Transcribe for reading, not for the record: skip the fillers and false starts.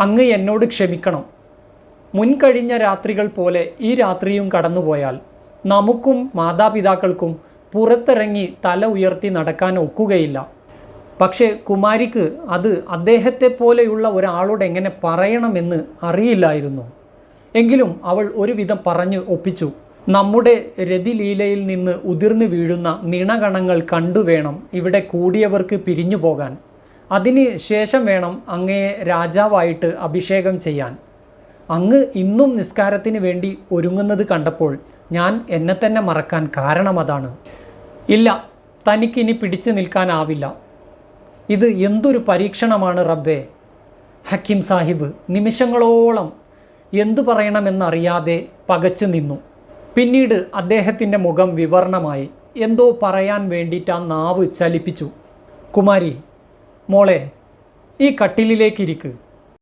അങ്ങ് എന്നോട് ക്ഷമിക്കണം. മുൻകഴിഞ്ഞ രാത്രികൾ പോലെ ഈ രാത്രിയും കടന്നുപോയാൽ നമുക്കും മാതാപിതാക്കൾക്കും പുറത്തിറങ്ങി തല ഉയർത്തി നടക്കാൻ ഒക്കുകയില്ല. പക്ഷേ കുമാരിക്ക് അത് അദ്ദേഹത്തെ പോലെയുള്ള ഒരാളോട് എങ്ങനെ പറയണമെന്ന് അറിയില്ലായിരുന്നു. എങ്കിലും അവൾ ഒരുവിധം പറഞ്ഞു ഒപ്പിച്ചു. നമ്മുടെ രതിലീലയിൽ നിന്ന് ഉതിർന്നു വീഴുന്ന നിണകണങ്ങൾ കണ്ടുവേണം ഇവിടെ കൂടിയവർക്ക് പിരിഞ്ഞു പോകാൻ. അതിന് ശേഷം വേണം അങ്ങയെ രാജാവായിട്ട് അഭിഷേകം ചെയ്യാൻ. അങ്ങ് ഇന്നും നിസ്കാരത്തിന് വേണ്ടി ഒരുങ്ങുന്നത് കണ്ടപ്പോൾ ഞാൻ എന്നെ തന്നെ മറക്കാൻ കാരണം അതാണ്. ഇല്ല, തനിക്കിനി പിടിച്ചു നിൽക്കാനാവില്ല. ഇത് എന്തൊരു പരീക്ഷണമാണ് റബ്ബേ. ഹക്കീം സാഹിബ് നിമിഷങ്ങളോളം എന്തു പറയണമെന്നറിയാതെ പകച്ചു നിന്നു. പിന്നീട് അദ്ദേഹത്തിൻ്റെ മുഖം വിവർണമായി. എന്തോ പറയാൻ വേണ്ടിയിട്ട് ആ നാവ് ചലിപ്പിച്ചു. കുമാരി, മോളെ, ഈ കട്ടിലിലേക്കിരിക്ക്.